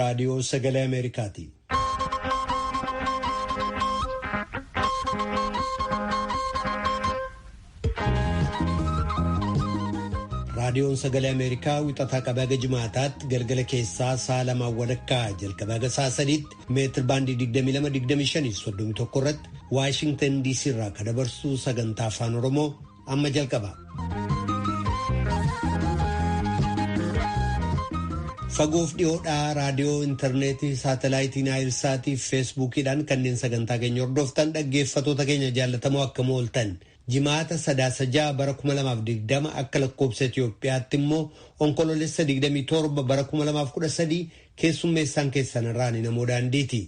raadiyoo sagalee Ameerikaati. raadiyoon sagalee Ameerikaa wixataa qabee haga jimaataatti galgala keessaa sa'a lamaan walakkaa jalqabee haga sa'a sadiitti meetir baandii 22-25-31 irratti Waashingtan DC irraa kan dabarsu sagantaa afaan Oromoo amma jalqaba. Fagoof dhiyoodhaa raadiyoo intarneetii saatalaayitii naayilsaatii fi feesbuukiidhaan kanneen sagantaa keenya hordoftan dhaggeeffatoota keenya jaallatamoo akkam ooltan. Jimaata 3 bara 2020 akka lakkoobsa Itoophiyaatti immoo onkoloolessa 27 bara 2013 keessummeessaan keessan irraan namoo daandiiti.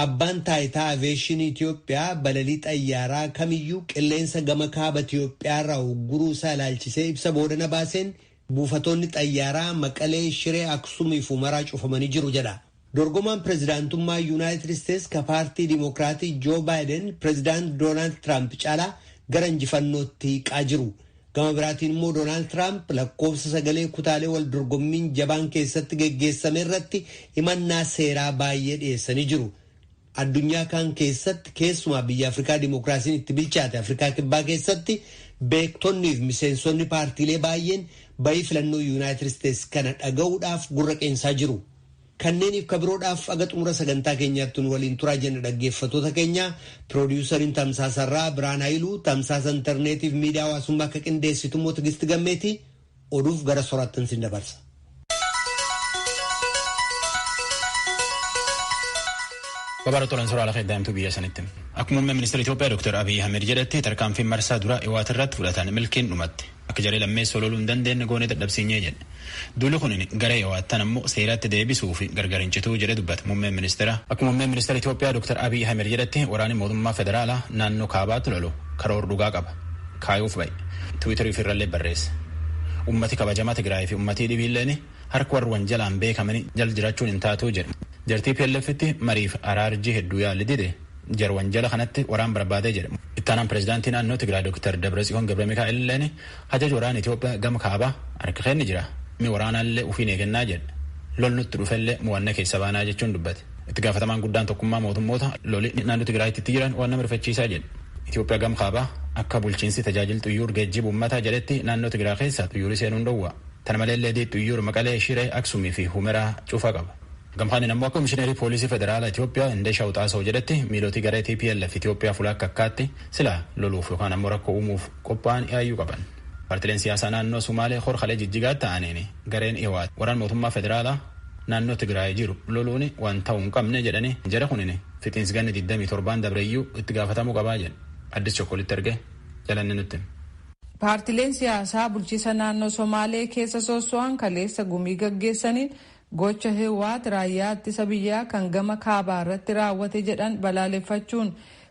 Abbaan taayitaa aveeshinii Itoophiyaa balalii xayyaaraa kamiyyuu qilleensa gama kaaba Itoophiyaa irraa ugguruu isaa ilaalchisee ibsa boodana baaseen buufatoonni xayyaaraa Maqalee, Shiree, Aksumii fi Umaraa cufamanii jiru jedha. Dorgomaan pirezidaantummaa Yuunaayitid Isteetsi ka paartii Dimokiraatii Joo Baayiden pirezidaant Doonaald Tiraamp caalaa gara injifannootti hiiqaa jiru. Gama biraatiin immoo Doonaald Tiraamp lakkoofsa sagalee kutaalee wal dorgommiin jabaan keessatti geggeessame irratti himannaa seeraa baay'ee dhiyeessanii jiru. Addunyaa kaan keessatti keessumaa biyya Afrikaa Dimookiraasiin itti bilchaate Afrikaa Kibbaa keessatti beektonnii fi miseensonni paartiilee baay'een bayii filannoo Yuunaayitid Isteetsi kana dhaga'uudhaaf gurra qeensaa jiru. Kanneeniif kabiroodhaaf aga xumura sagantaa keenyaatti waliin turaa jenna dhaggeeffatoota keenya. Piroodyusariin Tamsaasarraa Biraan Haayiluu, Tamsaasa intarneetiif miidiyaa hawaasummaa akka qindeessitu immoo Tigisti Gammeetii oduuf gara soraattan sin dabarsa. Babaroota suuraa lafa daa'imtuu biyya sanitti. Akkuma muummee ministeera Itoophiyaa Dr. Abiy Ahmed jedhetti tarkaanfiin marsaa dura dhiwaata irratti fudhatan milkiin dhumatti. Akka jaree lammeessa ololuu hin dandeenye goonee dadhabsiinyee jedhe. Duulli kun gara dhiwaattan ammoo seeratti deebisuu fi gargar hin cituu jedhe dubbate muummeen ministeera. Akkuma muummeen ministeera Itoophiyaa Dr. Abiy Ahmed jedhetti waraanni mootummaa federaalaa naannoo kaabaatti lolu karoora dhugaa qaba. Kaayuuf bahe. Tiwiitarii ofirrallee barreesse. Ummati kabajamaa Tigraay fi ummatii dhibiilleen harka warra wanjalaan beekamanii jal jiraachuun hin taatuu jedhe. Jartii PLF'tti mariif araarjii hedduu yaalli dide jar wanjala kanatti waraan barbaadee jedhe. Ittaanaan pirezidaantii naannoo Tigraay Dr. Dabratsiyoon Gabramikaa'el illeen hajaja waraana Itoophiyaa gama kaabaa harka kenni jira. Mi waraanaallee ufiin eegannaa jedhe. Lol nutti dhufellee mo'annaa keessa baanaa jechuun dubbate. Itti gaafatamaan guddaan tokkummaa mootummoota loli naannoo Tigraayitti jiran waan nama rifachiisaa jedhe. Itoophiyaa gama kaabaa akka bulchiinsi tajaajila xuyyuur geejjiba uummataa jedhetti naannoo Tigraay keessa xuyyuuri seenuun dhowwa. Tana maleellee xuyyuur Maqalee, Shiree, Aksumii fi Humeraa cufaa qaba. Gamhaan ammoo akka komishineerii poolisii federaalaa Itoophiyaa Indee Shawxaasoo jedhetti miilootii garee TPLF Itoophiyaa fuula akka akkaatti sila loluuf yookaan ammoo rakkoo uumuuf qophaa'an yaayyuu qaban. Paartileen siyaasaa naannoo Sumaalee Horkalee Jijjigaatti ta'aniini gareen dhiwaat waraan mootummaa federaalaa naannoo Tigraay jiru loluun waan ta'uu hin qabne jedhanii jara kunini fixiinsi ganni 27 dabreeyyuu itti gaafatamuu qabaa jedhe. Addis Chokkolitti erge jalanni nutti. Paartileen siyaasaa bulchiisa naannoo Somaalee keessa sosso'an kaleessa gumii gaggeessaniin gocha Hiwaat raayyaa ittisa biyyaa kan gama kaabaa irratti raawwate jedhan balaaleffachuun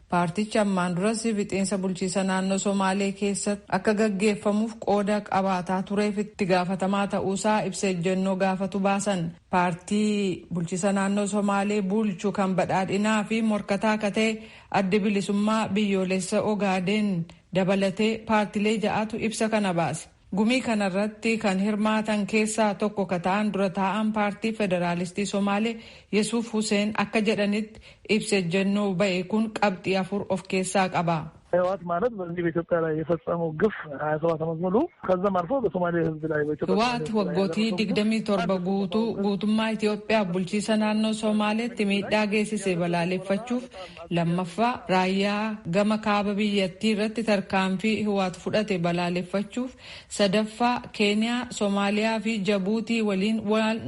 paartichi ammaan duras fixiinsa bulchiisa naannoo Somaalee keessatti akka gaggeeffamuuf qooda qabaataa tureef itti gaafatamaa ta'uusaa ibsa ejjennoo gaafatu baasan. Paartii bulchiisa naannoo Somaalee bulchu kan badhaadhinaa fi morkataa akka ta'e adda bilisummaa biyyoolessa Ogaadeen dabalatee paartilee ja'atu ibsa kana baase. Gumii kanarratti kan hirmaatan keessaa tokko ka ta'an dura taa'an paartii federaalistii Somaalee Yesuuf Huseen akka jedhanitti ibsa ejjennoo ba'e kun qabxii 4 of keessaa qaba. ህወሓት ማለት በዚህ በኢትዮጵያ ላይ የፈጸመው ግፍ 27 ዓመት ሙሉ ከዛም አልፎ በሶማሌ ህዝብ ላይ ህወሓት ወጎቲ 27 guutummaa Itoophiyaa bulchiisa naannoo Somaaleetti miidhaa geessise balaaleffachuuf lammaffaa raayyaa gama kaaba biyyattii irratti tarkaanfii Hawwaat fudhate balaaleffachuuf sadaffaa Keeniyaa, Somaaliyaa fi Jabuutii waliin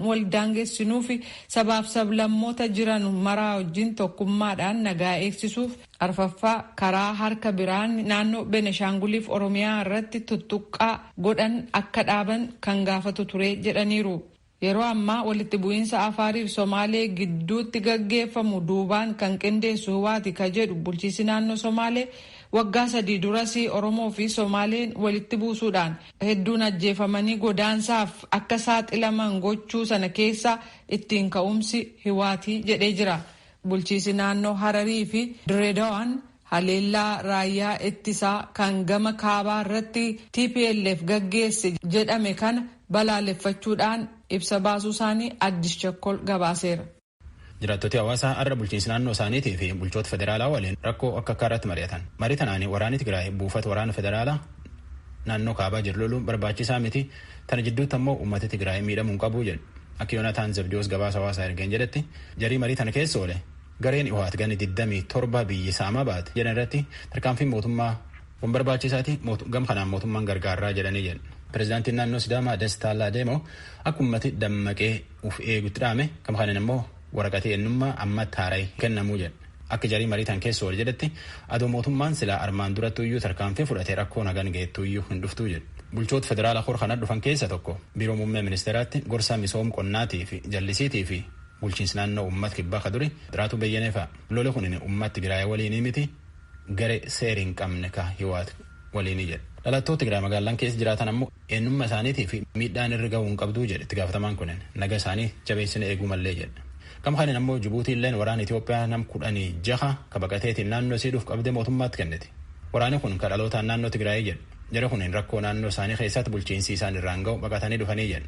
wal daangessinuu fi sabaaf sablammoota jiran maraa wajjin tokkummaadhaan nagaa eegsisuuf arfaffaa karaa harka biraan naannoo Beneshaanguliif Oromiyaa irratti tuttuqqaa godhan akka dhaaban kan gaafatu ture jedhaniiru. Yeroo ammaa walitti bu'iinsa Afaariif Somaalee gidduutti gaggeeffamu duubaan kan qindeessu Hawwaati ka jedhu bulchiisi naannoo Somaalee waggaa 3 duras Oromoo fi Somaaleen walitti buusuudhaan hedduun ajjeefamanii godaansaaf akka saaxilaman gochuu sana keessa ittiin ka'umsi Hawwaati jedhee jira. Bulchiisi naannoo Hararii fi Direedawaan haleellaa raayyaa ittisaa kan gama kaabaa irratti TPLF gaggeesse jedhame kana balaaleffachuudhaan ibsa baasuu isaanii Addis Chakkol gabaaseera. Jiraattota hawaasaa har'a bulchiinsi naannoo isaaniitii fi bulchoota federaalaa waliin rakkoo akka irratti mari'atan. Marii tanaan waraanni Tigraay buufata waraana federaalaa naannoo kaabaa jiru loluun barbaachisaa miti. Tana jidduutti ammoo uummata Tigraay miidhamuu hin qabu jedhu. Akka Yoonataan Zabdiyoos gabaasa hawaasaa ergeen jedhetti jarii marii tana keessa oole gareen Iwaat gani 27 biyyi saamaa baate jedhan irratti tarkaanfiin mootummaa waan barbaachisaati gam kanaan mootummaan gargaaraa jedhanii jedhu. Pireezidaantiin naannoo Sidaamaa Dastaa Laadeemoo akka uummati dammaqee uf eegutti dhaame kam kanaan immoo waraqatii eenyummaa ammatti haara'ee kennamuu jedhu. Akka jarii marii tan keessa oole jedhetti adoo mootummaan silaa armaan durattuyyuu tarkaanfii fudhatee rakkoo nagaan geettuyyuu hin dhuftuu jedhu. Bulchoota federaalaa hor kana dhufan keessa tokko biiroo muummee ministeeraatti gorsa misooma qonnaatii fi jallisiitii fi bulchiinsi naannoo uummata kibbaa kaduri xiraatu bayyanee fa'a. Lole kunin uummata Tigraay waliinii miti garee seerii hin qabne ka Hiwaat waliinii jedhe. Dhalattoota Tigraay magaalaan keessa jiraatan ammoo eenyummaa isaaniitii fi miidhaan irra gahuu hin qabduu jedhe itti gaafatamaan kunin naga isaanii jabeessine eeguu mallee jedhe. Kam kanin ammoo Jibuutiilleen waraana Itoophiyaa nam 16 ka baqateetiin naannoo siidhuuf qabdee mootummaatti kenniti. Waraanni kun ka dhalootaan naannoo Tigraay jedhe. Jara kunin rakkoo naannoo isaanii keessatti bulchiinsi isaan irraan ga'u baqatanii dhufanii jedhu.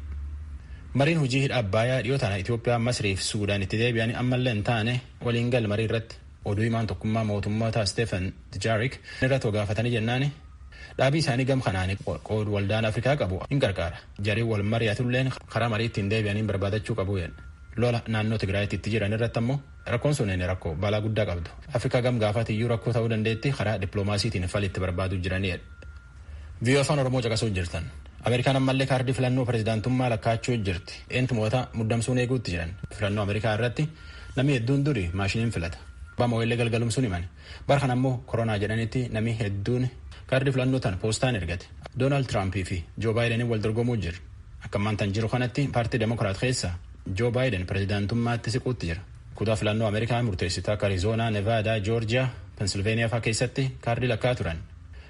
Mariin hojii hidha Abbaayyaa dhiyoo tana Itoophiyaa Masriif Suudaan itti deebi'anii ammallee hin taane waliin gal marii irratti oduu himaan tokkummaa mootummoota Stephen Dujarric irratti gaafatanii jennaani dhaabii isaanii gam kanaanii qoodu waldaan Afrikaa qabu hin gargaara. Jarii wal mari'atulleen karaa mariitti hin deebi'anii barbaadachuu qabu jedhu. Lola naannoo Tigraayitti itti jiran irratti ammoo rakkoon sun rakkoo balaa guddaa qabdu. Afrikaa gam gaafatiyyuu rakkoo ta'uu dandeetti karaa dippiloomaasiitiin falitti barbaaduu jiranii. Biyya afaan Oromoo caqasuu jirtan. Ameerikaan ammallee kaardii filannoo pireezidaantummaa lakkaachuu jirti. Eentumoota muddamsuun eeguutti jiran. Filannoo Ameerikaa irratti namni hedduun duri maashiniin filata. Baama illee galgalumsuun himan. Bara kana ammoo koronaa jedhanitti namni hedduun kaardii filannoo tan poostaan ergate. Doonaald Tiraampii fi Joo Baayideniin wal dorgomuu jiru. Akka ammaan jiru kanatti paartii Demokiraat keessa Joo Baayiden pireezidaantummaatti siquutti jira. Kutaa filannoo Ameerikaa murteessituu akka Arizoonaa, Nevaadaa, Joorjiyaa, Pensilveeniyaa fa'aa keessatti kaardii lakkaa turan.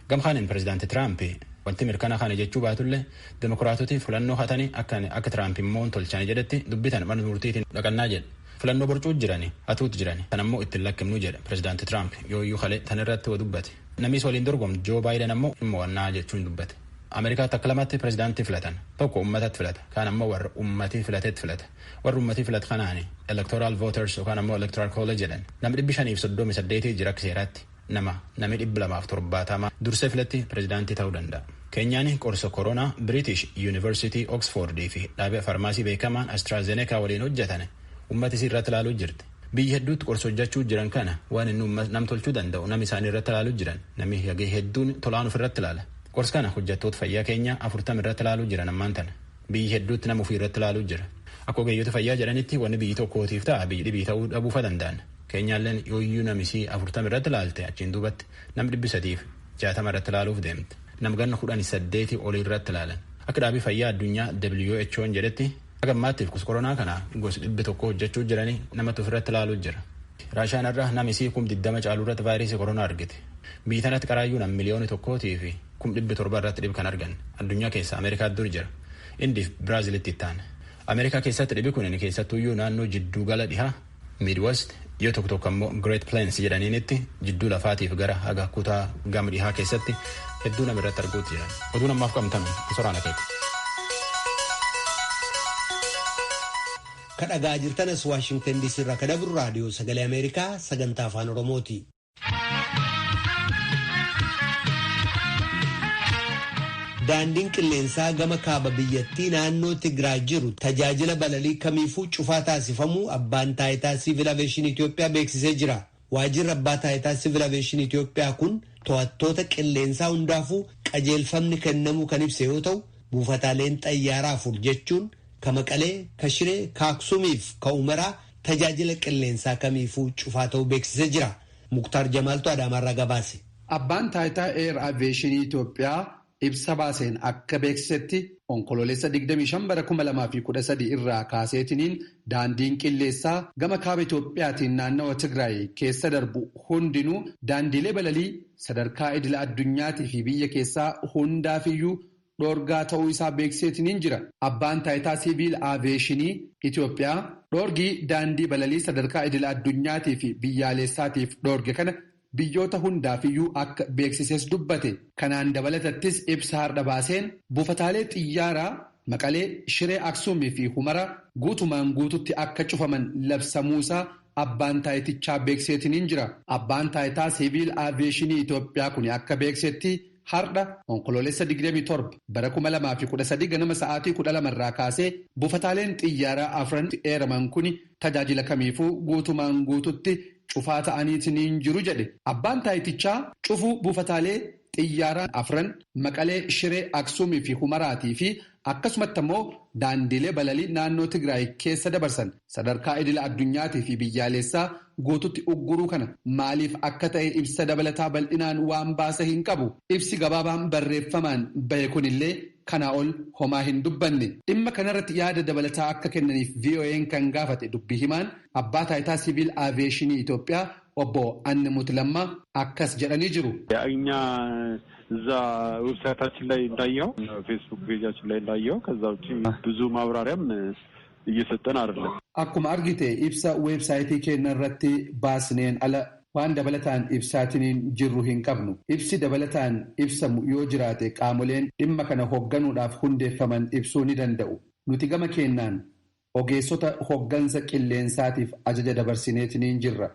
Gamkaanin pireezidaantii Tiraampii wanti mirkana kana jechuu baatullee Demokiraatoti filannoo hatanii akka Tiraamp immoo tolchanii jedhetti dubbitan mana murtiitiin dhaqannaa jedhe. Filannoo borcuu jiranii hatuutti jiranii tan ammoo ittiin lakkimnuu jedhe pireezidaantii Tiraamp yooyyuu kalee tan irratti wa dubbate. Namni waliin dorgomu Joo Baayiden ammoo immoo wannaa jechuun dubbate. Ameerikaatti akka lamatti pireezidaantii filatan tokko uummatatti filata kaan ammoo warra uummatii filatetti filata. Warra uummatii filatu kanaani electoral voters yookaan ammoo electoral college jedhan namni 538 jira akka seeraatti. Namni 270 dursee filatti pireezidaantii ta'uu danda'a. Keenyaan qorsa koronaa British University Oxford fi dhaabee farmaasii beekamaan AstraZeneca waliin hojjetan uummata isii irratti ilaaluu jirti. Biyya hedduutti qorsa hojjechuu jiran kana waan inni nam tolchuu danda'u namni isaanii irratti ilaaluu jiran namni hagee hedduun tolaan ofirratti ilaala. Qorsa kana hojjettoota fayyaa keenya 40 irratti ilaaluu jiran ammaan tana. Biyya hedduutti nama ofii irratti ilaaluu jira. Akka ogeeyyoota fayyaa jedhanitti wanni biyyi tokkootiif ta'a biyyi dhibii ta'uu dhabuufa danda'an. Keenyaalleen yooyyuu namisii 40 irratti ilaalte achiin duubatti nam 360 irratti ilaaluuf deemte. Nam ganna 18 olii irratti ilaalan. Akka dhaabii fayyaa addunyaa WHO'n jedhetti akka ammaattiif koronaa kana gosa 100 hojjechuu jiranii namatti ofirratti ilaaluu jira. Raashaan irraa namisii 20 caaluu irratti vaayirasii koronaa argite. Biyyi tanatti qaraayyuu nam miliyoona 1 fi 700 irratti dhibi kan argan. Addunyaa keessa Ameerikaatti dur jira. Indiif Biraazilitti ittaane. Ameerikaa keessatti dhibi kunin keessattuyyuu naannoo jidduu gala dhihaa Midwest yoo tokko ammoo Great Plains jedhaniinitti jidduu lafaatiif gara haga kutaa gama dhihaa keessatti hedduu nama irratti arguutti jiran. Oduu namaaf qabnu soraan akeeku. Kadhagaa jirtanas Waashingtan DC irraa kadabru raadiyoo sagalee Ameerikaa sagantaa afaan Oromooti. Daandiin qilleensaa gama kaaba biyyattii naannoo Tigraay jiru tajaajila balalii kamiifuu cufaa taasifamuu abbaan taayitaa Siivil Aviyeeshinii Itoophiyaa beeksisee jira. Waajjirri abbaa taayitaa Siivil Aviyeeshinii Itoophiyaa kun to'attoota qilleensaa hundaafuu qajeelfamni kennamuu kan ibse yoo ta'u buufataaleen xayyaaraa 4 jechuun ka Maqalee, ka Shiree, ka Aksuumiif ka Umaraa tajaajila qilleensaa kamiifuu cufaa ta'uu beeksisee jira. Muktaar Jamaaltu Adaamaarraa gabaase. Abbaan taayitaa Eer Aviyeeshinii Itoophiyaa ibsa baaseen akka beeksisetti onkoloolessa 25/2013 irraa kaaseetiniin daandiin qilleessaa gama kaaba Itoophiyaatiin naannawa Tigraay keessa darbu hundinuu daandiilee balalii sadarkaa idila addunyaatii fi biyya keessaa hundaafiyyuu dhoorgaa ta'uu isaa beeksiseetiniin jira. Abbaan taayitaa Siivil Aviyeeshinii Itoophiyaa dhoorgii daandii balalii sadarkaa idila addunyaatii fi biyyaalessaatiif dhoorge kana biyyoota hundaafiyyuu akka beeksises dubbate. Kanaan dabalatattis ibsa har'a baaseen buufataalee xiyyaaraa Maqalee, Shiree Aksuumii fi Humara guutumaan guututti akka cufaman labsamuusaa abbaan taayitichaa beekseetiniin jira. Abbaan taayitaa Siviil Aaviyeeshinii Itoophiyaa kun akka beeksetti har'a onkoloolessa 27 bara 2013 ganama sa'aatii 12 irraa kaasee buufataaleen xiyyaaraa afran eeraman kun tajaajila kamiifuu guutumaan guututti cufaa ta'aniitiin jiru jedhe. Abbaan taayitichaa cufuu buufataalee xiyyaaraa afran Maqalee, Shiree Aksuumii fi Humaraatii fi akkasumatti immoo daandilee balalii naannoo Tigraay keessa dabarsan sadarkaa idila addunyaatii fi biyyaalessaa guututti ugguruu kana maaliif akka ta'e ibsa dabalataa bal'inaan waan baasa hin qabu. Ibsi gabaabaan barreeffamaan bahe kunillee kanaa ol homaa hin dubbanne. Dhimma kanarratti yaada dabalataa akka kennaniif VOA'n kan gaafate dubbii himaan abbaa taayitaa Siviil Aaviyeeshinii Itoophiyaa obbo Annemut Lammaa akkas jedhanii jiru. እዛ ዌብሳይታችን ላይ እንዳየው ፌስቡክ ፔጃችን ላይ እንዳየው ከዛ ውጪ ብዙ ማብራሪያም እየሰጠን አይደለም. Akkuma argite ibsa weebsaayitii keenya irratti baasneen ala waan dabalataan ibsaatiniin jirru hin qabnu. Ibsi dabalataan ibsamu yoo jiraate qaamoleen dhimma kana hoogganuudhaaf hundeeffaman ibsuu ni danda'u. Nuti gama keenyaan ogeessota hooggansa qilleensaatiif ajaja dabarsineetiniin jirra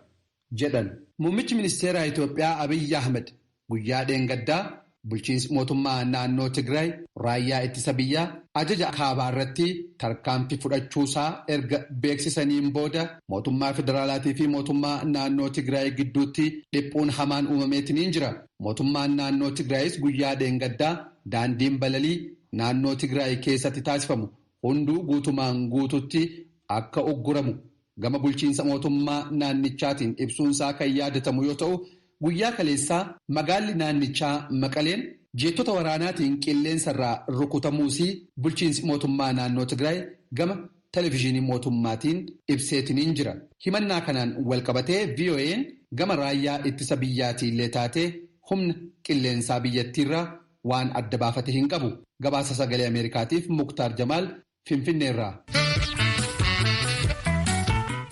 jedhan. Muummichi ministeeraa Itoophiyaa Abiyyi Ahmed guyyaa dheengaddaa bulchiinsi mootummaa naannoo Tigraay raayyaa ittisa biyyaa ajaja kaabaa irratti tarkaanfii fudhachuusaa erga beeksisaniin booda mootummaa federaalaatii fi mootummaa naannoo Tigraay gidduutti dhiphuun hamaan uumameetiniin jira. Mootummaan naannoo Tigraayis guyyaa dheengaddaa daandiin balalii naannoo Tigraay keessatti taasifamu hunduu guutumaan guututti akka ugguramu gama bulchiinsa mootummaa naannichaatiin ibsuunsaa kan yaadatamu yoo ta'u, guyyaa kaleessaa magaalli naannichaa Maqaleen jeettota waraanaatiin qilleensarraa rukutamuusii bulchiinsi mootummaa naannoo Tigraay gama televizyiinii mootummaatiin ibseetiniin jira. Himannaa kanaan walqabatee VOA'n gama raayyaa ittisa biyyaatiillee taatee humna qilleensaa biyyattiirraa waan adda baafate hin qabu. Gabaasa sagalee Ameerikaatiif Muktaar Jamaal Finfinneerraa.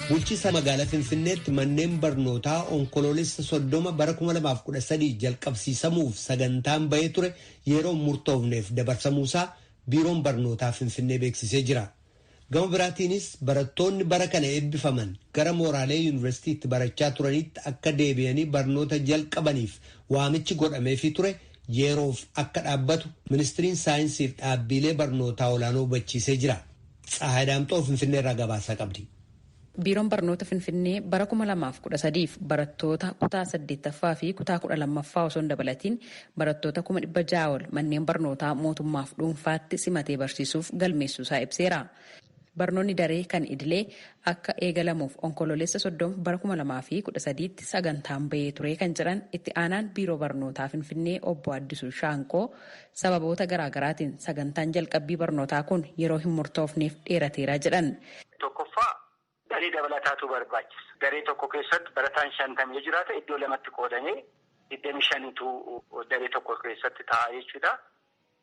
Bulchiinsa magaalaa Finfinneetti manneen barnootaa onkoloolessa 30 bara 2013 jalqabsiisamuuf sagantaan bahee ture yeroo murtoofneef dabarsamuusaa biiroon barnootaa Finfinnee beeksisee jira. Gama biraatiinis barattoonni bara kana eebbifaman gara mooraalee yuunivarsiitiitti barachaa turanitti akka deebi'anii barnoota jalqabaniif waamichi godhameefii ture yeroof akka dhaabbatu ministiriin saayinsiif dhaabbilee barnootaa olaanoo hubachiisee jira. Tsahaadaamxoo Finfinneerraa gabaasaa qabdi. Biiroon barnoota Finfinnee bara 2013 barattoota kutaa 8ffaa fi kutaa 12ffaa osoo hin dabalatiin barattoota 600 ol manneen barnootaa mootummaaf dhuunfaatti simatee barsiisuuf galmeessuusaa ibseera. Barnoonni daree kan idilee akka eegalamuuf onkoloolessa 30 bara 2013tti sagantaan bahee ture kan jedhan itti aanaan biiroo barnootaa Finfinnee obbo Addisuu Shaanqoo sababoota garaagaraatiin sagantaan jalqabbii barnootaa kun yeroo hin murtoofneef dheerateera jedhan. Daree dabalataatu barbaachisa. Daree tokko keessatti barataan 50 yoo jiraate iddoo lamatti qoodamee 25tu daree tokko keessatti ta'a jechuudha.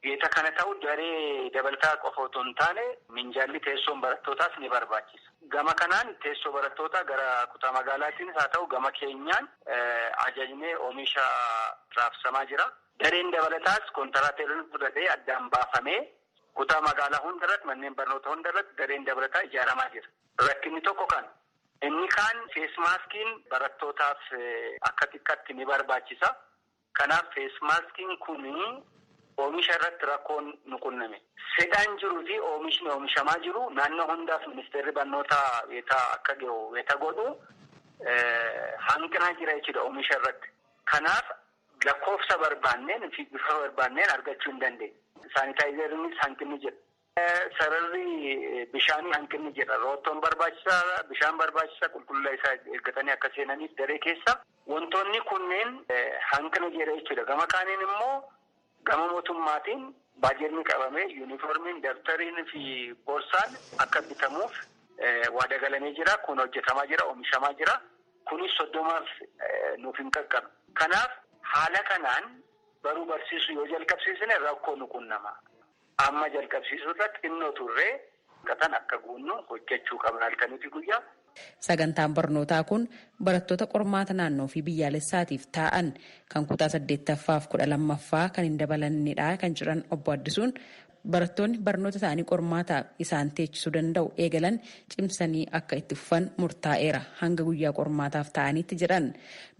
Geeta kana ta'u daree dabalataa qofa otoo hin taane minjaalli teessoon barattootaas ni barbaachisa. Gama kanaan teessoo barattootaa gara kutaa magaalaatiinis haa ta'u gama keenyaan ajajnee oomisha raabsamaa jira. Dareen dabalataas kontiraateeroon fudhatee addaan baafamee kutaa magaalaa hundarratti manneen barnoota hundarratti dareen dabalataa ijaaramaa jira. Rakkinni tokko kan inni kaan feesmaaskiin barattootaaf akka xiqqaatti ni barbaachisa. Kanaaf feesmaaskiin kun oomisha irratti rakkoon nu qunname. Fedhaan jiruu fi oomishni oomishamaa jiru naannoo hundaaf ministeerri barnootaa akka godhu hanqinaa jira jechuudha oomisha irratti. Kanaaf lakkoofsa barbaanneen fi bifa barbaanneen argachuu hin dandeenye. Saanitaayizeriinis hanqinni jira. Sararri bishaanii hanqinni jira. Roottoon barbaachisaa, bishaan barbaachisaa qulqullina isaa eeggatanii akka seenaniif daree keessa wantoonni kunneen hanqina jira jechuudha. Gama kaaniin immoo gama mootummaatiin baajetni qabamee yuunifoormiin, dabtariin fi boorsaan akka bitamuuf waada galamee jira. Kun hojjetamaa jira, oomishamaa jira. Kunis 30f nuuf hin qaqqabu. Kanaaf haala kanaan baruu barsiisuu yoo jalqabsiisne rakkoo nu qunnama. Amma jalqabsiisuu irratti xinnoo turree qatan akka guunnu hojjechuu qabna halkaniifi guyyaa. Sagantaan barnootaa kun barattoota qormaata naannoo fi biyyaalessaatiif taa'an kan kutaa 8ffaa fi 12ffaa kan hin dabalannedha kan jiran obbo Addisuun barattoonni barnoota isaanii qormaataaf isaan teechisuu danda'u eegalan cimsanii akka itti fufan murtaa'eera hanga guyyaa qormaataaf ta'anitti jedhan.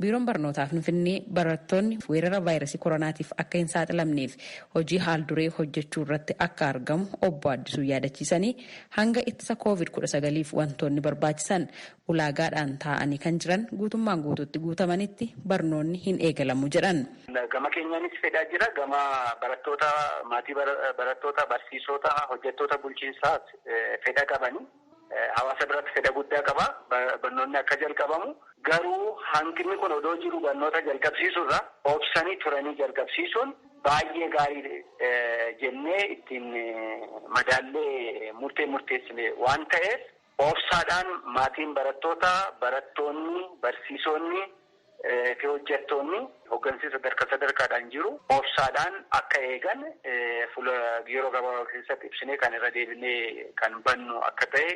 Biiroon barnootaa Finfinnee barattoonni weerara vaayirasii koronaatiif akka hin saaxilamneef hojii haal duree hojjechuu irratti akka argamu obbo Addisuu yaadachiisanii hanga ittisa COVID-19f wantoonni barbaachisan ulaagaadhaan taa'anii kan jiran guutummaan guutuutti guutamanitti barnoonni hin eegalamu jedhan. Gama keenyaanis fedhaa jira. Gama barattoota, maatii barattoota, barsiisota, hojjettoota bulchiinsaas fedha qabani. Hawaasa biratti fedha guddaa qaba. Barnoonni akka jalqabamu. Garuu hanqinni kun odoo jiru barnoota jalqabsiisuurra obsanii turanii jalqabsiisuun baay'ee gaarii jennee ittiin madaallee murteessine waan ta'eef obsaadhaan maatiin barattoota, barattoonni, barsiisonni fi hojjettoonni hooggansi sadarkaadhaan jiru obsaadhaan akka eegan yeroo gabaabaa keessatti ibsinee kan irra deebinee kan bannu akka ta'e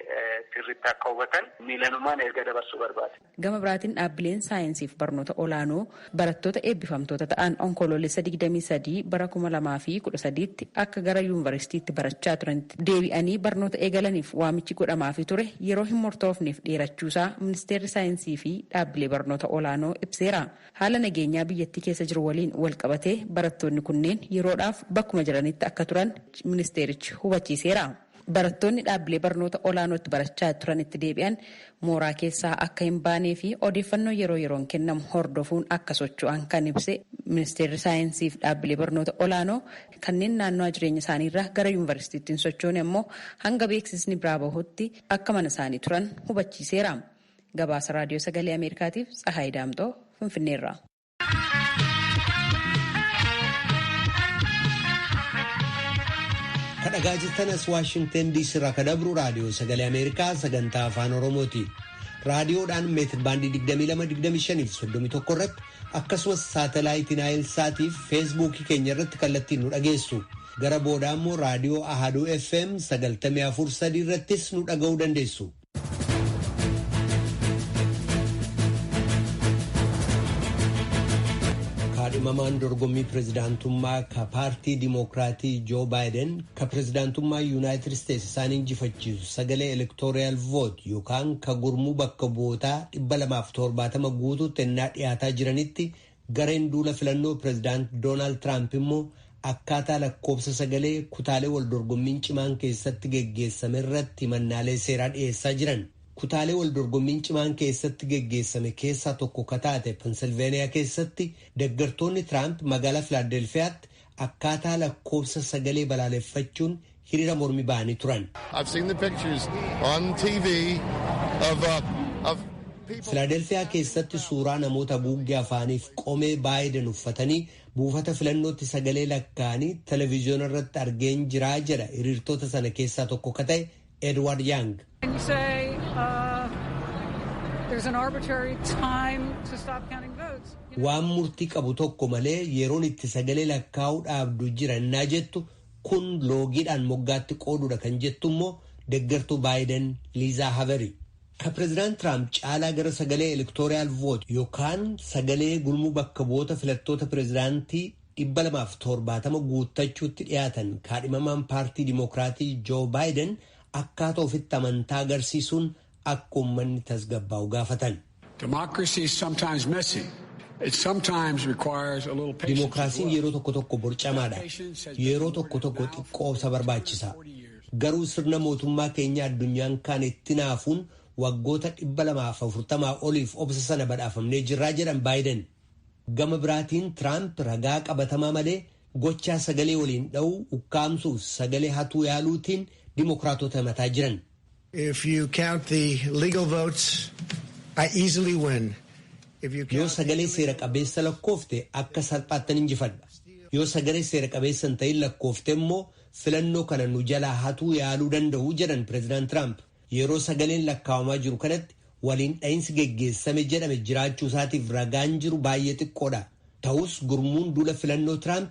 sirriitti akka hubatan miilanumaan erga dabarsuu barbaade. Gama biraatiin dhaabbileen saayinsiif barnoota olaanoo barattoota eebbifamtoota ta'an onkoloolessa 23 bara 2013tti akka gara yuunivarsiitiitti barachaa turanitti deebi'anii barnoota eegalaniif waamichi godhamaafii ture yeroo hin murtoofneef dheerachuusaa ministeerri saayinsii fi dhaabbilee barnoota olaanoo ibseera. Haala nageenyaa biyyattii keessa jiru waliin wal qabatee barattoonni kunneen yeroodhaaf bakkuma jiranitti akka turan ministeerichi hubachiiseera. Barattoonni dhaabbilee barnoota olaanootti barachaa turanitti deebi'an mooraa keessaa akka hin baanee fi odeeffannoo yeroon kennamu hordofuun akka socho'an kan ibse ministeerri saayinsii fi dhaabbilee barnoota olaanoo kanneen naannoo jireenya isaaniirraa gara yuunivarsiitiitti hin sochoone immoo hanga beeksisni biraa bahutti akka mana isaanii turan hubachiiseera. Gabaasa raadiyoo sagalee Ameerikaatiif Tsahaay Daamxoo Finfinneerraa. Kadhagaa jirtanas Waashingtan DC irraa kadabru raadiyoo sagalee Ameerikaa sagantaa afaan Oromooti. Raadiyoodhaan meetir baandii 22-25 fi 31 irratti akkasumas saatalaayitii Naayilsaatiif feesbuukii keenya irratti kallattiin nu dhageessu. Gara booda immoo raadiyoo Ahaduu FM 94.3 irrattis nu dhaga'uu dandeessu. Kaadhimamaan dorgommii pirezidaantummaa ka paartii Dimookiraatii Joo Baayiden ka pirezidaantummaa Yuunaayitid Isteetsi isaan injifachiisu sagalee elektooriyal voot yookaan ka gurmuu bakka bu'ootaa 270 guutuutti ennaa dhiyaataa jiranitti gareen duula filannoo pirezidaant Doonaald Tiraamp immoo akkaataa lakkoobsa sagalee kutaalee wal dorgommiin cimaan keessatti geggeessame irratti himannaalee seeraa dhiyeessaa jiran. Kutaalee wal dorgommiin cimaan keessatti geggeessame keessaa tokko ka taate Pensilveeniyaa keessatti deeggartoonni Tiraamp magaalaa Filaadelfiyaatti akkaataa lakkoobsa sagalee balaaleffachuun hiriira mormii ba'anii turan. Filaadelfiyaa keessatti suuraa namoota haguuggee afaaniif qomee Baayiden uffatanii buufata filannootti sagalee lakkaa'anii televezyiyoona irratti argeen jiraa jedha hiriirtota sana keessaa tokko ka ta'e Edward Young. Waan murtii qabu tokko malee yeroon itti sagalee lakkaa'uu dhaabdu jira innaa jettu kun loogiidhaan moggaatti qooduudha kan jettu immoo deeggartuu Baayiden Liizaa Haveri. Ka pireezidaant Tiraamp caalaa gara sagalee elektooriyaal voot yookaan sagalee gurmuu bakka bu'oota filattoota pireezidaantii 270 guuttachuutti dhiyaatan kaadhimamaan paartii Dimookiraatii Joo Baayiden akkaataa ofitti amantaa agarsiisuun akka uummanni tasgabbaa'u gaafatan. Dimookiraasiin yeroo tokko borcamaadha. Yeroo tokko xiqqoobsa barbaachisa. Garuu sirna mootummaa keenya addunyaan kaan itti naafuun waggoota 240 oliif obsa sana badhaafamnee jirraa jedhan Baayiden. Gama biraatiin Tiraamp ragaa qabatamaa malee gochaa sagalee waliin dha'uu ukkaamsuuf sagalee hatuu yaaluutiin Dimookiraatota himataa jiran. Yoo sagalee seera qabeessa lakkoofte akka salphaattan injifadha. Yoo sagalee seera qabeessa hin ta'in lakkoofte immoo filannoo kana nu jalaa hatuu yaaluu danda'u jedhan pireezidaant Tiraamp. Yeroo sagaleen lakkaawamaa jiru kanatti waliin dha'iinsi geggeessame jedhame jiraachuu isaatiif ragaan jiru baay'ee xiqqoodha. Ta'us gurmuun duula filannoo Tiraamp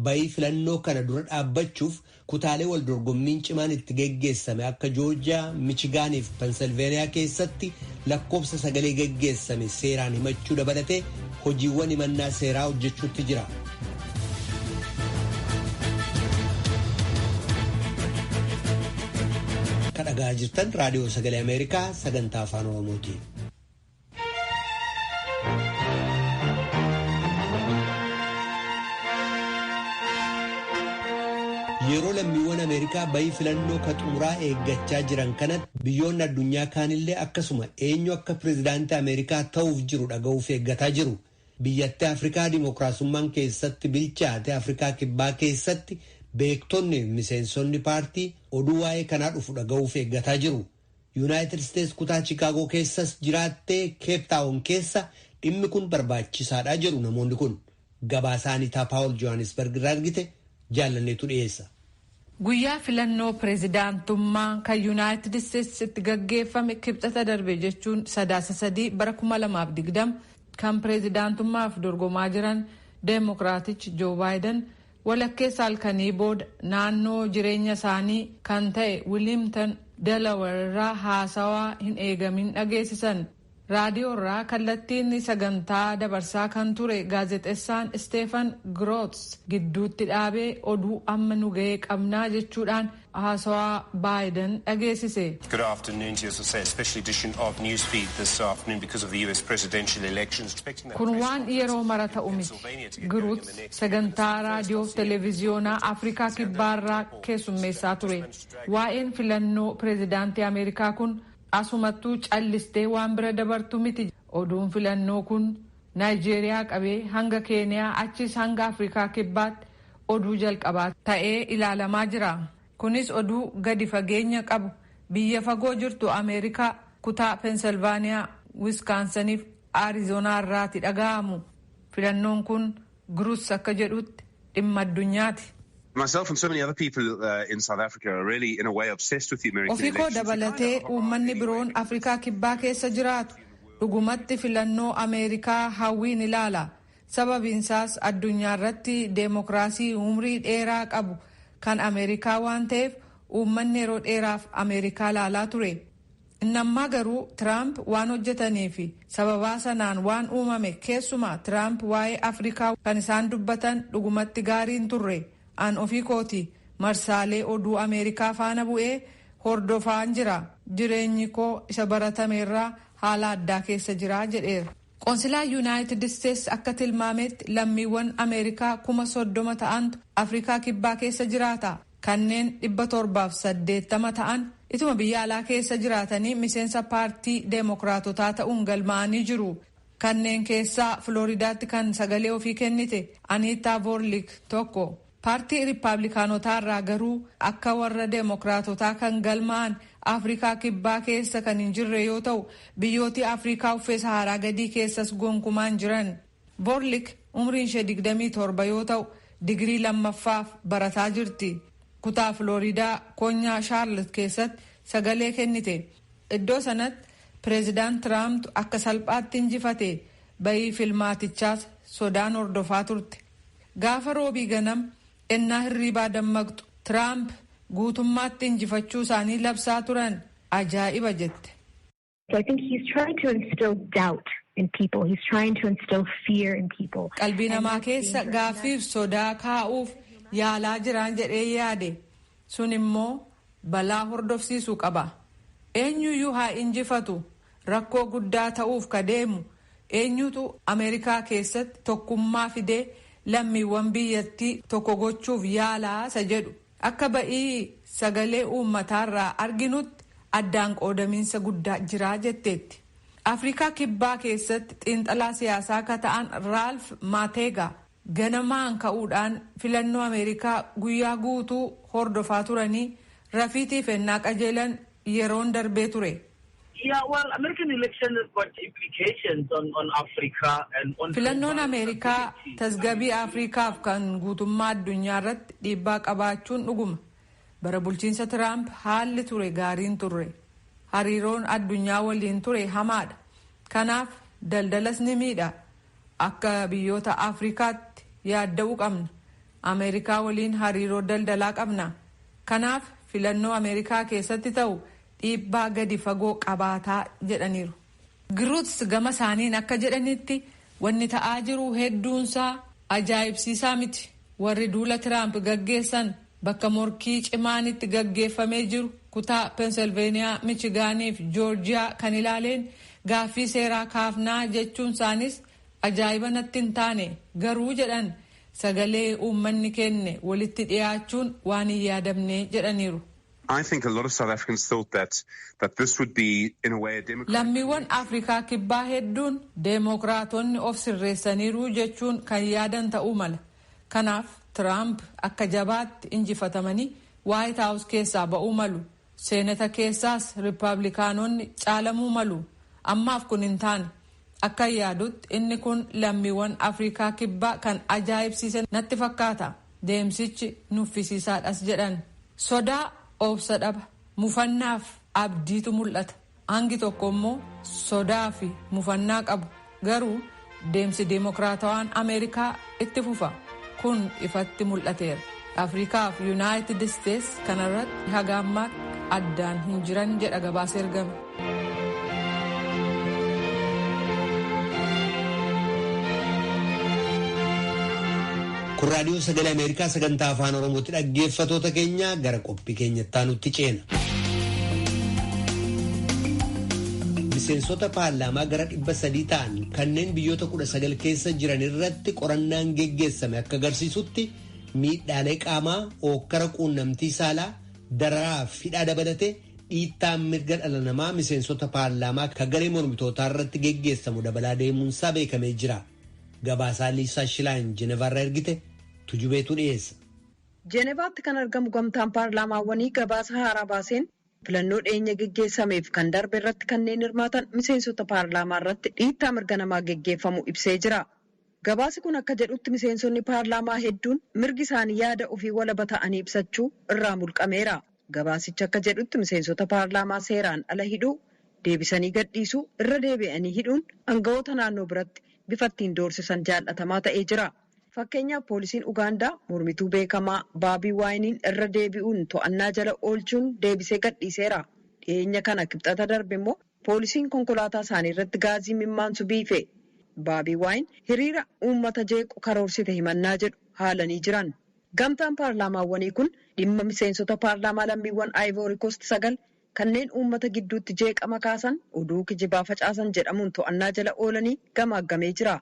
bayii filannoo kana dura dhaabbachuuf kutaalee wal dorgommiin cimaan itti geggeessame akka Joorjiyaa, Michigaanii fi Pensilveeniyaa keessatti lakkoobsa sagalee geggeessame seeraan himachuu dabalatee hojiiwwan himannaa seeraa hojjechuutti jira. kadhagaa jirtan raadiyoo sagalee Ameerikaa sagantaa afaan Oromooti. Yeroo lammiiwwan Ameerikaa bayii filannoo xumuraa eeggachaa jiran kanatti biyyoonni addunyaa kaanillee akkasuma eenyu akka pireezidaantii Ameerikaa ta'uuf jiru dhaga'uuf eeggataa jiru. Biyyatti Afrikaa Dimookiraasummaan keessatti bilchaate Afrikaa Kibbaa keessatti beektonni miseensonni paartii oduu waa'ee kanaa dhufu dhaga'uuf eeggataa jiru. Yuunaayitid Isteets kutaa Chicaagoo keessas jiraattee Keeptaawun keessa dhimmi kun barbaachisaadha jedhu namoonni kun. Gabaasaanitaa Paawul Johannesburg irraa argite jaalanneetu dhiyeessa. Guyyaa filannoo pireezidaantummaa kan Yuunaayitid Isteetsitti gaggeeffame kibxata darbe jechuun 3/2020 kan pireezidaantummaaf dorgomaa jiran Deemokiraatichi Joo Baayiden walakkeessa halkanii booda naannoo jireenya isaanii kan ta'e Wilimton Delaware irraa haasawaa hin eegamin dhageessisan. Raadiyoo irraa kallattiin sagantaa dabarsaa kan ture gaazexeessaan Steefan Groots gidduutti dhaabee oduu amma nu ga'ee qabnaa jechuudhaan haasawaa Baayiden dhageessise. Good afternoon to you, as I say, a special edition of Newsfeed this afternoon because of the US presidential elections. Kun waan yeroo mara ta'u miti. Groots sagantaa raadiyoo fi televiziyoonaa Afrikaa Kibbaarraa keessummeessaa ture. Waa'een filannoo pireezidaantii Ameerikaa kun asumattuu callistee waan bira dabartu miti. Oduun filannoo kun Naayijeeriyaa qabee hanga Keeniyaa achis hanga Afrikaa Kibbaatti oduu jalqabaa ta'ee ilaalamaa jira. Kunis oduu gadi fageenya qabu biyya fagoo jirtu Ameerikaa kutaa Pensilvaaniyaa, Wiskansaniif Arizoonaa irraati dhaga'amu. Filannoon kun Groots akka jedhutti dhimma addunyaati. Myself and so many other people in South Africa are really in a way obsessed with the American elections. Ofii koo dabalatee uummanni biroon Afrikaa Kibbaa keessa jiraatu dhugumatti filannoo Ameerikaa hawwiin ilaala. Sababiinsaas addunyaa irratti deemokiraasii umrii dheeraa qabu kan Ameerikaa waan ta'eef uummanni yeroo dheeraaf Ameerikaa laalaa ture. Innammaa garuu Tiraamp waan hojjetanii fi sababaa sanaan waan uumame keessumaa Tiraamp waa'ee Afrikaa kan isaan dubbatan dhugumatti gaariin turre. An ofii kooti marsaalee oduu Ameerikaa faana bu'ee hordofaan jira. Jireenyi koo isa baratameerraa haala addaa keessa jira jedheera. Qoonsilaa Yuunaayitid Isteets akka tilmaametti lammiiwwan Ameerikaa 30,000 ta'antu Afrikaa Kibbaa keessa jiraata. Kanneen 780 ta'an ituma biyya alaa keessa jiraatanii miseensa paartii Deemokiraatotaa ta'uun galmaa'anii jiru. Kanneen keessaa Filooridaatti kan sagalee ofii kennite Aniitaa Voorlik tokko. Paartii Riippaabilikaanotaa irraa garuu akka warra Deemokiraatotaa kan galmaa'an Afrikaa Kibbaa keessa kan hin jirre yoo ta'u biyyooti Afrikaa uffee Saharaa gadii keessas gonkumaan jiran. Voorlik umriin ishee 27 yoo ta'u digirii lammaffaaf barataa jirti. Kutaa Filooridaa konyaa Shaarlet keessatti sagalee kennite. Iddoo sanatti pireezidaant Tiraamp akka salphaatti injifate bayii filmaatichaas sodaan hordofaa turte. Gaafa roobii ganam ennaa hirriibaa dammaqxu Tiraamp guutummaatti injifachuu isaanii labsaa turan ajaa'iba jette. I think he's trying to instill doubt in people. He's trying to instill fear in people. Qalbii namaa keessa gaaffiif sodaa kaa'uuf yaalaa jiraan jedhee yaade. Sun immoo balaa hordofsiisuu qaba. Eenyuyyuu haa injifatu rakkoo guddaa ta'uuf kadeemu eenyutu Ameerikaa keessatti tokkummaa fidee lammiiwwan biyyattii tokko gochuuf yaalaa isa jedhu. Akka ba'ii sagalee uummataarraa arginutti addaan qoodamiinsa guddaa jiraa jetteetti. Afrikaa Kibbaa keessatti xiinxalaa siyaasaa akka ta'an Raalf Mateega ganamaan ka'uudhaan filannoo Ameerikaa guyyaa guutuu hordofaa turanii rafiitiif ennaa qajeelan yeroon darbee ture. Filannoon Ameerikaa tasgabbii Afrikaaf kan guutummaa addunyaa irratti dhiibbaa qabaachuun dhuguma. Bara bulchiinsa Tiraamp haalli ture gaariin turre. Hariiroon addunyaa waliin ture hamaadha. Kanaaf daldalas ni miidha. Akka biyyoota Afrikaatti yaadda'uu qabna. Ameerikaa waliin hariiroo daldalaa qabna. Kanaaf filannoo Ameerikaa keessatti ta'u dhiibbaa gadi fagoo qabaataa jedhaniiru. Groots gama isaaniin akka jedhanitti wanni ta'aa jiru hedduunsaa ajaa'ibsiisaa miti. Warri duula Tiraamp gaggeessan bakka morkii cimaan itti gaggeeffamee jiru kutaa Pennsylvania, Michigaanii fi Georgiyaa kan ilaaleen gaaffii seeraa kaafnaa jechuun isaanis ajaa'iba natti hin taane garuu jedhan sagalee uummanni kenne walitti dhiyaachuun waan hin yaadamne jedhaniiru. I think a lot of South Africans thought that this would be in a way a democratic. Lammiiwwan Afrikaa kibbaa hedduun deemokiraatonni of sirreessaniiru jechuun kan yaadan ta'uu mala. Kanaaf Trump akka jabaatti injifatamanii White House keessaa ba'uu malu. Seenata keessaas Riippaabilikaanonni caalamuu malu. Ammaaf kun hin taane. Akka yaadutti inni kun lammiiwwan Afrikaa kibbaa kan ajaa'ibsiisan natti fakkaata. Deemsichi nuffisiisaadhas jedhan. Sodaa obsa dhaba. Mufannaaf abdiitu mul'ata. Hangi tokko immoo sodaa fi mufannaa qabu. Garuu deemsi deemokiraatawaan Ameerikaa itti fufa. Kun ifatti mul'ateera. Afrikaa fi Yuunaayitid Isteets kanarratti haga ammaatti addaan hin jiran jedha gabaasa ergame. Kun raadiyoo sagalee Ameerikaa sagantaa afaan Oromootti dhaggeeffatoota keenya gara qophii keenyatti aanutti ceena. Miseensota paarlaamaa gara 300 ta'an kanneen biyyoota 19 keessa jiran irratti qorannaan geggeessame akka agarsiisutti miidhaalee qaamaa, ookkara quunnamtii saalaa, dararaa fi hidhaa dabalatee dhiittaan mirga dhala namaa miseensota paarlaamaa kan garee mormitootaa irratti geggeessamu dabalaa deemuunsaa beekamee jira. Gabaasaa Liisaa Shilaan Jenevaarraa ergite tujubeetu dhiyeessa. Jenevaatti kan argamu gamtaan paarlaamaawwanii gabaasa haaraa baaseen filannoo dhiyeenya geggeessameef kan darbe irratti kanneen hirmaatan miseensota paarlaamaa irratti dhiittaa mirga namaa geggeeffamu ibsee jira. Gabaasi kun akka jedhutti miseensonni paarlaamaa hedduun mirgi isaanii yaada ofii walaba ta'anii ibsachuu irraa mulqameera. Gabaasichi akka jedhutti miseensota paarlaamaa seeraan ala hidhuu, deebisanii gadhiisuu, irra deebi'anii hidhuun aangawoota naannoo biratti bifa ittiin doorsisan jaallatamaa ta'ee jira. Fakkeenyaaf poolisiin Ugaandaa mormituu beekamaa Baabii Waayiniin irra deebi'uun to'annaa jala oolchuun deebisee gadhiiseera. Dhiyeenya kana kibxata darbe immoo poolisiin konkolaataa isaanii irratti gaazii mimmaansu biife. Baabii Waayin hiriira uummata jeequ karoorsite himannaa jedhu haalanii jiran. Gamtaan paarlaamaawwanii kun dhimma miseensota paarlaamaa lammiiwwan Ivory Coast 9 kanneen uummata gidduutti jeeqama kaasan oduu kijibaa facaasan jedhamuun to'annaa jala oolanii gamaaggamee jira.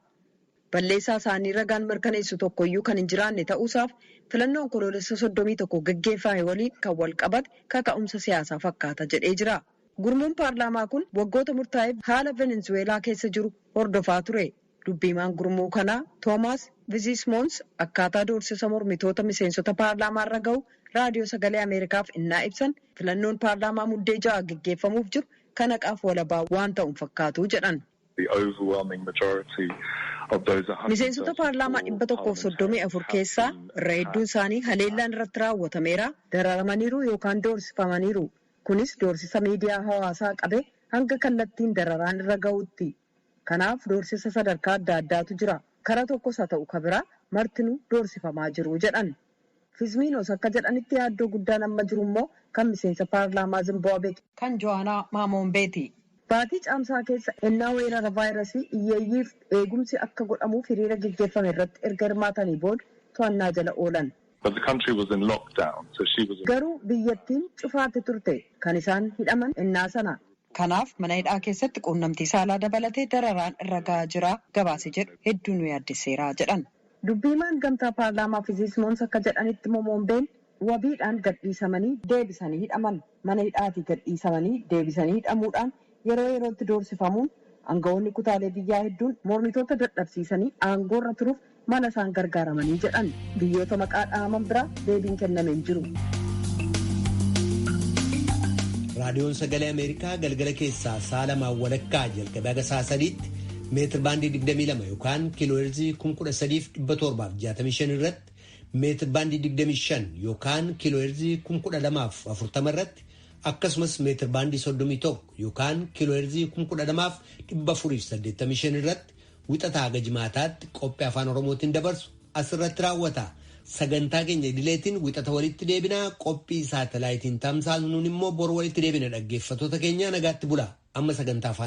Balleessaa isaanii ragaan mirkaneessu tokkoyyuu kan hin jiraanne ta'uusaaf filannoon koloolessa 31 gaggeeffame waliin kan wal qabate kaka'umsa siyaasaa fakkaata jedhee jira. Gurmuun paarlaamaa kun waggoota murtaa'eef haala Venezuelaa keessa jiru hordofaa ture. Dubbiimaan gurmuu kanaa Toomaas Vizismoons akkaataa doorsisa mormitoota miseensota paarlaamaa irra gahu raadiyoo sagalee Ameerikaaf innaa ibsan filannoon paarlaamaa muddee 6 gaggeeffamuuf jiru kan haqaaf walabaa waan ta'uun fakkaatu jedhan. Miseensota paarlaamaa 134 keessaa irra hedduun isaanii haleellaan irratti raawwatameera, dararamaniiru yookaan doorsifamaniiru. Kunis doorsisa miidiyaa hawaasaa qabe hanga kallattiin dararaan irra gahuutti. Kanaaf doorsisa sadarkaa adda addaatu jira. Kara tokkos haa ta'u kabiraa martinuu doorsifamaa jiru jedhan. Fizmiinos akka jedhanitti yaaddoo guddaan amma jiru immoo kan miseensa paarlaamaa Zimbaabuwee kan Johaanaa Maamoombeeti. Baatii caamsaa keessa ennaa weerara vaayirasii hiyyeeyyiif eegumsi akka godhamuuf hiriira gaggeeffame irratti erga hirmaatanii booda to'annaa jala oolan. Garuu biyyattiin cufaatti turte kan isaan hidhaman ennaa sana. Kanaaf mana hidhaa keessatti quunnamtii saalaa dabalatee dararaan irra gahaa jira gabaase jedhu hedduu nu yaaddesseera jedhan. Dubbiimaan gamtaa paarlaamaa Fizismoons akka jedhanitti Maamombeen wabiidhaan gadhiisamanii deebisanii hidhaman. Mana hidhaatii gadhiisamanii deebisanii hidhamuudhaan yeroo yerootti doorsifamuun aangawoonni kutaalee biyyaa hedduun mormitoota dadhabsiisanii aangoorra turuuf mala isaan gargaaramanii jedhan. Biyyoota maqaa dhahaman biraa deebiin kennamee jiru. Raadiyoon sagalee Ameerikaa galgala keessaa sa'a 2 walakkaa jalqabee haga sa'a 3tti meetir baandii 22 yookaan kiilooheerzii 13,765 irratti meetir baandii 25 yookaan kiilooheerzii 12,040 irratti akkasumas meetir baandii 31 yookaan kiilooheerzii 12,485 irratti wixataa haga jimaataatti qophii afaan Oromootiin dabarsu asirratti raawwata. Sagantaa keenya idileetiin wixata walitti deebinaa qophii saatalaayitiin tamsaasnuun immoo bor walitti deebina dhaggeeffatoota keenya nagaatti bula amma sagantaa afaan